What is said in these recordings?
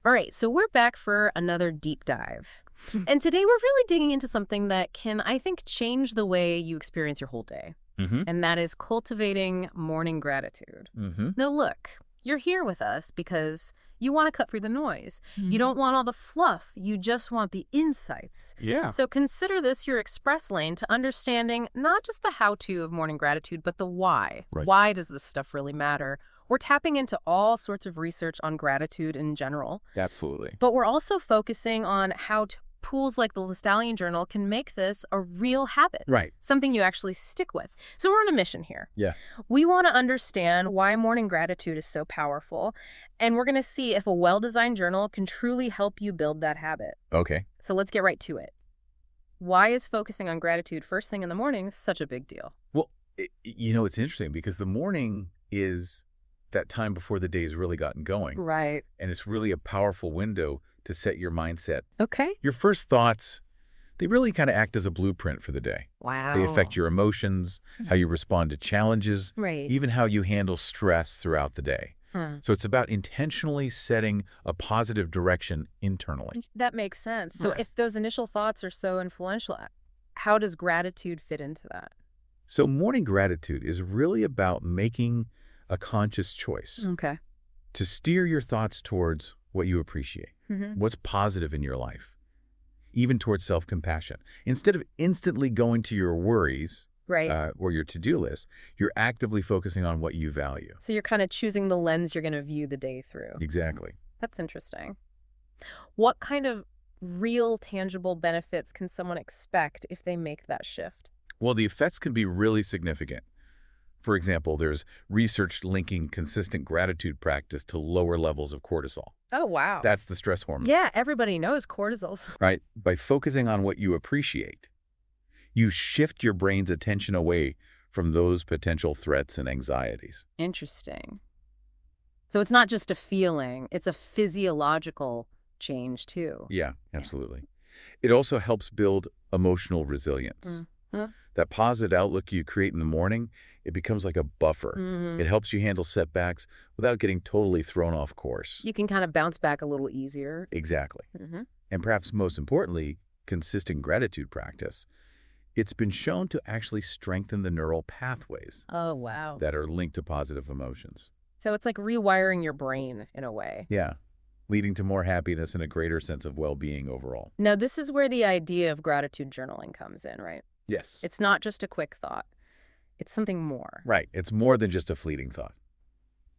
All right, so we're back for another deep dive. And today we're really digging into something that can, I think, change the way you experience your whole day. And that is cultivating morning gratitude. Now, look, you're here with us because you want to cut through the noise. You don't want all the fluff. You just want the insights. Yeah. So consider this your express lane to understanding not just the how-to of morning gratitude, but the why. Right. Why does this stuff really matter? We're tapping into all sorts of research on gratitude in general. Absolutely. But we're also focusing on how tools like the Stallion Journal can make this a real habit. Right. Something you actually stick with. So we're on a mission here. Yeah. We want to understand why morning gratitude is so powerful, and we're going to see if a well-designed journal can truly help you build that habit. Okay. So let's get right to it. Why is focusing on gratitude first thing in the morning such a big deal? Well, it's interesting because the morning is that time before the day's really gotten going. Right. And it's really a powerful window to set your mindset. Okay. Your first thoughts, they really kind of act as a blueprint for the day. Wow. They affect your emotions, how you respond to challenges, Right. even how you handle stress throughout the day. Huh. So it's about intentionally setting a positive direction internally. That makes sense. So Right. if those initial thoughts are so influential, how does gratitude fit into that? So morning gratitude is really about making a conscious choice Okay. to steer your thoughts towards what you appreciate, what's positive in your life, even towards self-compassion. Instead of instantly going to your worries Right. or your to-do list, you're actively focusing on what you value. So you're kind of choosing the lens you're going to view the day through. Exactly. That's interesting. What kind of real tangible benefits can someone expect if they make that shift? Well, the effects can be really significant. For example, there's research linking consistent gratitude practice to lower levels of cortisol. Oh, wow. That's the stress hormone. Yeah, everybody knows cortisol's. Right? By focusing on what you appreciate, you shift your brain's attention away from those potential threats and anxieties. Interesting. So it's not just a feeling, it's a physiological change too. Yeah, absolutely. It also helps build emotional resilience. Huh? That positive outlook you create in the morning, it becomes like a buffer. It helps you handle setbacks without getting totally thrown off course. You can kind of bounce back a little easier. Exactly. And perhaps most importantly, consistent gratitude practice. It's been shown to actually strengthen the neural pathways Oh, wow. that are linked to positive emotions. So it's like rewiring your brain in a way. Yeah, leading to more happiness and a greater sense of well-being overall. Now, this is where the idea of gratitude journaling comes in, right? Yes. It's not just a quick thought. It's something more. Right. It's more than just a fleeting thought.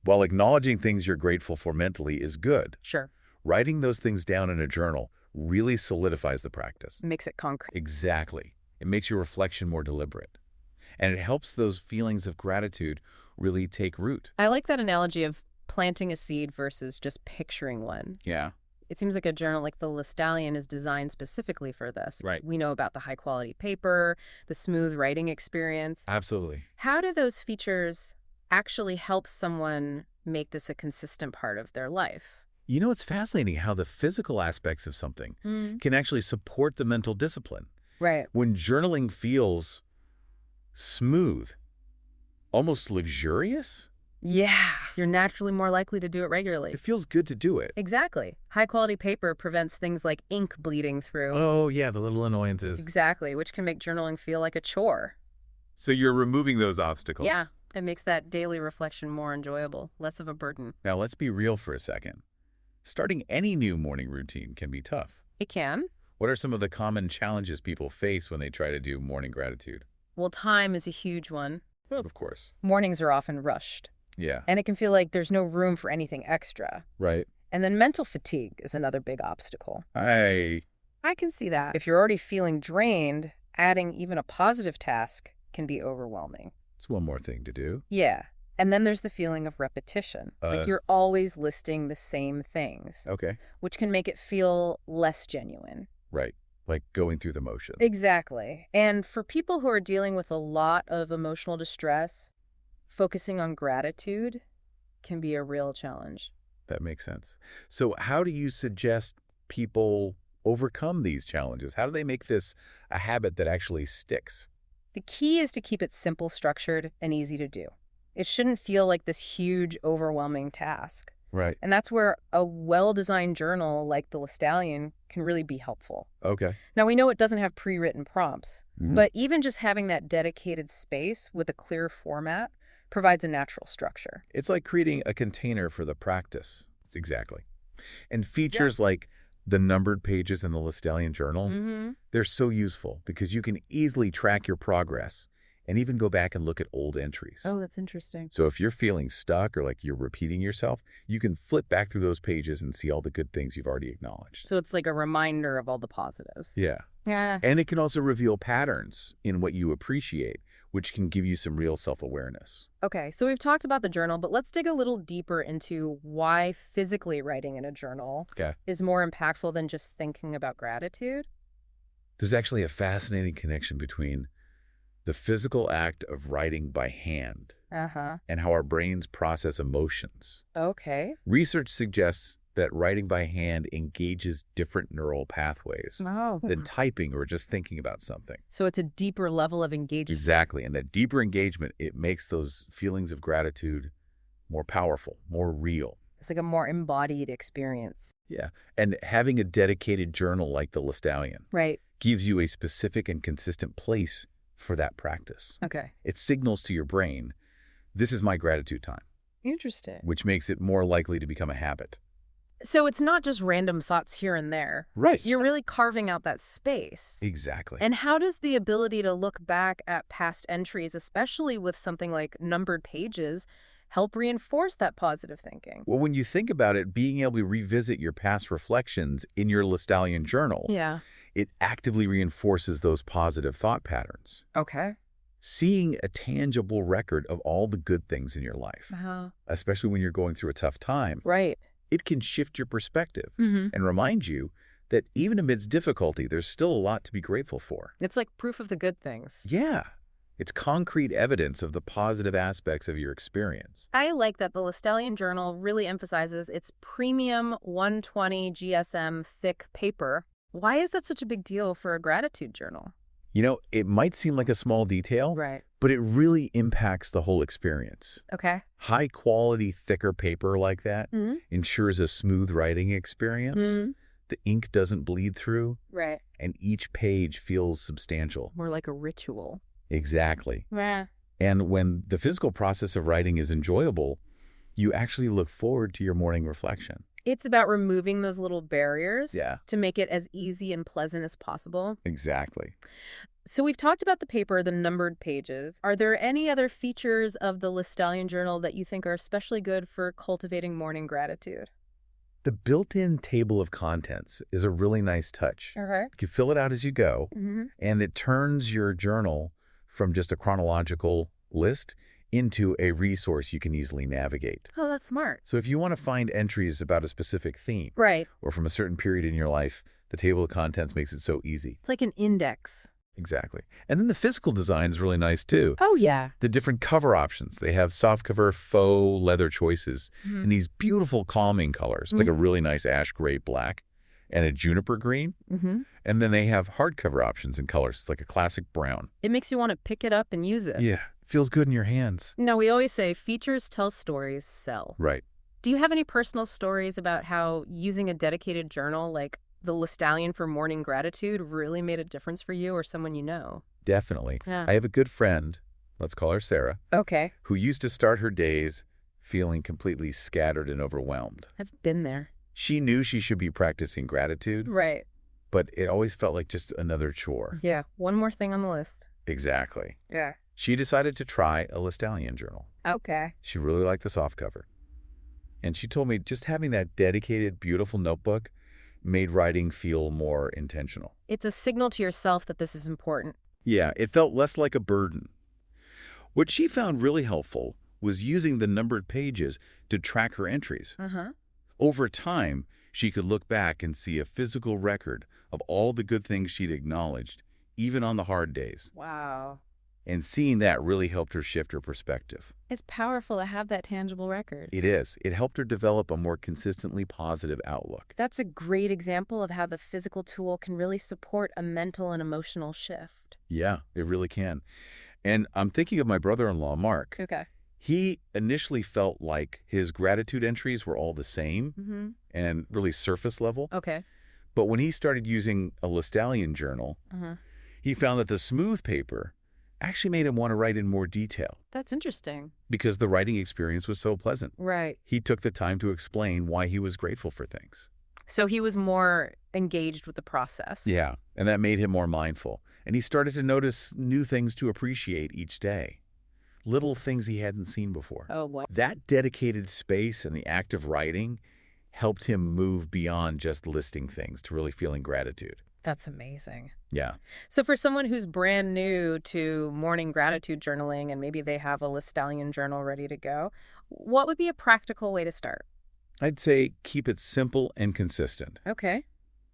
While acknowledging things you're grateful for mentally is good, Sure. writing those things down in a journal really solidifies the practice. Makes it concrete. Exactly. It makes your reflection more deliberate. And it helps those feelings of gratitude really take root. I like that analogy of planting a seed versus just picturing one. Yeah. It seems like a journal like the Stallion is designed specifically for this. Right. We know about the high-quality paper, the smooth writing experience. Absolutely. How do those features actually help someone make this a consistent part of their life? It's fascinating how the physical aspects of something can actually support the mental discipline. Right. When journaling feels smooth, almost luxurious, Yeah. You're naturally more likely to do it regularly. it feels good to do it. Exactly. High-quality paper prevents things like ink bleeding through. Oh, yeah, the little annoyances. Exactly, which can make journaling feel like a chore. So you're removing those obstacles. Yeah. It makes that daily reflection more enjoyable, less of a burden. Now, let's be real for a second. Starting any new morning routine can be tough. It can. What are some of the common challenges people face when they try to do morning gratitude? Well, time is a huge one. Well, of course. Mornings are often rushed, Yeah. and it can feel like there's no room for anything extra. Right. And then mental fatigue is another big obstacle. I can see that. If you're already feeling drained, adding even a positive task can be overwhelming. It's one more thing to do. Yeah. And then there's the feeling of repetition. Like you're always listing the same things, Okay. which can make it feel less genuine. Right. Like going through the motions. Exactly. And for people who are dealing with a lot of emotional distress, focusing on gratitude can be a real challenge. That makes sense. So how do you suggest people overcome these challenges? How do they make this a habit that actually sticks? The key is to keep it simple, structured, and easy to do. It shouldn't feel like this huge, overwhelming task. Right. And that's where a well-designed journal like the Listallion can really be helpful. Okay. Now, we know it doesn't have pre-written prompts, but even just having that dedicated space with a clear format provides a natural structure. It's like creating a container for the practice. It's exactly. And features like the numbered pages in the Listallion journal, they're so useful because you can easily track your progress and even go back and look at old entries. Oh, that's interesting. So if you're feeling stuck or like you're repeating yourself, you can flip back through those pages and see all the good things you've already acknowledged. So it's like a reminder of all the positives. Yeah. Yeah. And it can also reveal patterns in what you appreciate, which can give you some real self-awareness. Okay, so we've talked about the journal, but let's dig a little deeper into why physically writing in a journal is more impactful than just thinking about gratitude. There's actually a fascinating connection between the physical act of writing by hand and how our brains process emotions. Okay. Research suggests that writing by hand engages different neural pathways than typing or just thinking about something. So it's a deeper level of engagement. Exactly. And that deeper engagement, it makes those feelings of gratitude more powerful, more real. It's like a more embodied experience. Yeah. And having a dedicated journal like the Listallion gives you a specific and consistent place for that practice. Okay. It signals to your brain, this is my gratitude time. Interesting. Which makes it more likely to become a habit. So it's not just random thoughts here and there. Right. You're really carving out that space. Exactly. And how does the ability to look back at past entries, especially with something like numbered pages, help reinforce that positive thinking? Well, when you think about it, being able to revisit your past reflections in your Listallion journal, it actively reinforces those positive thought patterns. Okay. Seeing a tangible record of all the good things in your life, especially when you're going through a tough time, it can shift your perspective and remind you that even amidst difficulty, there's still a lot to be grateful for. It's like proof of the good things. Yeah. It's concrete evidence of the positive aspects of your experience. I like that the Listallion journal really emphasizes its premium 120 GSM thick paper. Why is that such a big deal for a gratitude journal? You know, it might seem like a small detail, but it really impacts the whole experience. Okay. High quality, thicker paper like that ensures a smooth writing experience. The ink doesn't bleed through. And each page feels substantial. More like a ritual. Exactly. And when the physical process of writing is enjoyable, you actually look forward to your morning reflection. It's about removing those little barriers to make it as easy and pleasant as possible. Exactly. So we've talked about the paper, the numbered pages. Are there any other features of the Listallion journal that you think are especially good for cultivating morning gratitude? The built-in table of contents is a really nice touch. You fill it out as you go, and it turns your journal from just a chronological list into a resource you can easily navigate. Oh, that's smart. So if you want to find entries about a specific theme or from a certain period in your life, the table of contents makes it so easy. It's like an index. Exactly. And then the physical design is really nice too. Oh, yeah. The different cover options. They have soft cover, faux leather choices, and these beautiful calming colors, like a really nice ash gray black and a juniper green. And then they have hardcover options in colors, like a classic brown. It makes you want to pick it up and use it. Yeah. Feels good in your hands. Now, we always say features tell stories sell. Right. Do you have any personal stories about how using a dedicated journal like the Listallion for morning gratitude really made a difference for you or someone you know? Definitely. I have a good friend, let's call her Sarah, who used to start her days feeling completely scattered and overwhelmed. I've been there. She knew she should be practicing gratitude, but it always felt like just another chore. Yeah, one more thing on the list. Exactly. Yeah. She decided to try a Listallion journal. Okay. She really liked the softcover. And she told me just having that dedicated, beautiful notebook made writing feel more intentional. It's a signal to yourself that this is important. Yeah, it felt less like a burden. What she found really helpful was using the numbered pages to track her entries. Over time, she could look back and see a physical record of all the good things she'd acknowledged, even on the hard days. Wow. And seeing that really helped her shift her perspective. It's powerful to have that tangible record. It is. It helped her develop a more consistently positive outlook. That's a great example of how the physical tool can really support a mental and emotional shift. Yeah, it really can. And I'm thinking of my brother-in-law, Mark. Okay. He initially felt like his gratitude entries were all the same and really surface level. Okay. But when he started using a Listalian journal, he found that the smooth paper actually made him want to write in more detail That's interesting. because the writing experience was so pleasant. Right. He took the time to explain why he was grateful for things. So he was more engaged with the process. Yeah, and that made him more mindful. And he started to notice new things to appreciate each day. Little things he hadn't seen before. Oh, wow. That dedicated space and the act of writing helped him move beyond just listing things to really feeling gratitude. That's amazing. Yeah. So for someone who's brand new to morning gratitude journaling and maybe they have a Listalian journal ready to go, what would be a practical way to start? I'd say keep it simple and consistent. Okay.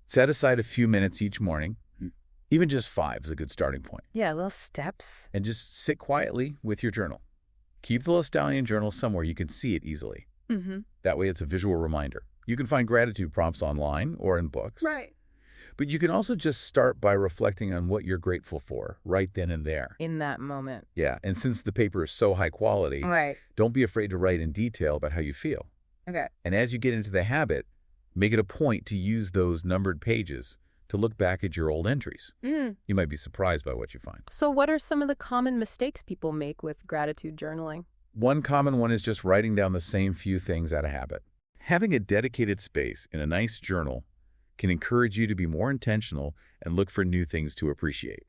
Set aside a few minutes each morning. Even just 5 is a good starting point. Yeah, little steps. And just sit quietly with your journal. Keep the Listalian journal somewhere you can see it easily. That way it's a visual reminder. You can find gratitude prompts online or in books. Right. But you can also just start by reflecting on what you're grateful for right then and there. In that moment. Yeah, and since the paper is so high quality, Right. don't be afraid to write in detail about how you feel. Okay. And as you get into the habit, make it a point to use those numbered pages to look back at your old entries. You might be surprised by what you find. So what are some of the common mistakes people make with gratitude journaling? One common one is just writing down the same few things out of habit. Having a dedicated space in a nice journal can encourage you to be more intentional and look for new things to appreciate.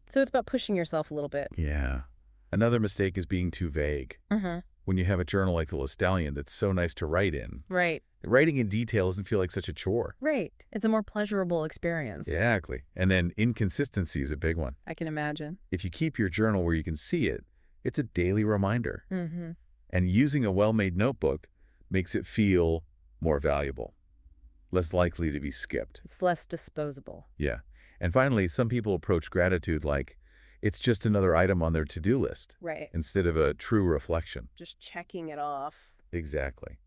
So it's about pushing yourself a little bit. Yeah. Another mistake is being too vague. When you have a journal like the Listalian that's so nice to write in, Right. writing in detail doesn't feel like such a chore. Right. It's a more pleasurable experience. Exactly. And then inconsistency is a big one. I can imagine. If you keep your journal where you can see it, it's a daily reminder. And using a well-made notebook makes it feel more valuable, less likely to be skipped. It's less disposable. Yeah. And finally, some people approach gratitude like it's just another item on their to-do list Right. instead of a true reflection. Just checking it off. Exactly.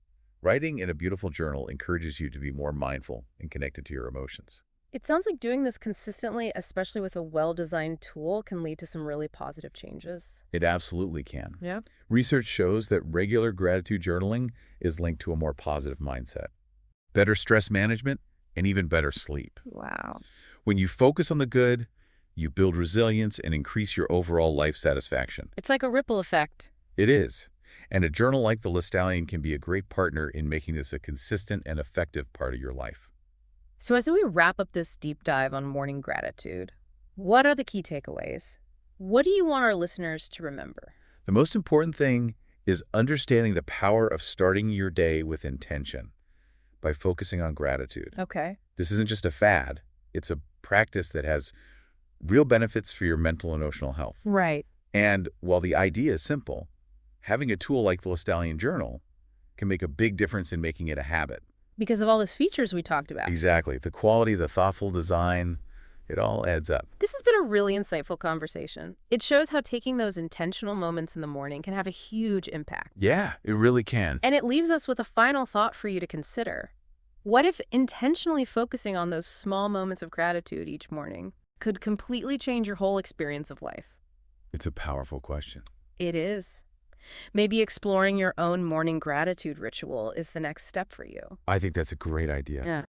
Writing in a beautiful journal encourages you to be more mindful and connected to your emotions. It sounds like doing this consistently, especially with a well-designed tool, can lead to some really positive changes. It absolutely can. Yeah. Research shows that regular gratitude journaling is linked to a more positive mindset, better stress management, and even better sleep. Wow. When you focus on the good, you build resilience and increase your overall life satisfaction. It's like a ripple effect. It is. And a journal like the Listalian can be a great partner in making this a consistent and effective part of your life. So as we wrap up this deep dive on morning gratitude, what are the key takeaways? What do you want our listeners to remember? The most important thing is understanding the power of starting your day with intention by focusing on gratitude. Okay. This isn't just a fad. It's a practice that has real benefits for your mental and emotional health. Right. And while the idea is simple, having a tool like the Listalian Journal can make a big difference in making it a habit. Because of all those features we talked about. Exactly. The quality, the thoughtful design, it all adds up. This has been a really insightful conversation. It shows how taking those intentional moments in the morning can have a huge impact. Yeah, it really can. And it leaves us with a final thought for you to consider. What if intentionally focusing on those small moments of gratitude each morning could completely change your whole experience of life? It's a powerful question. It is. Maybe exploring your own morning gratitude ritual is the next step for you. I think that's a great idea. Yeah.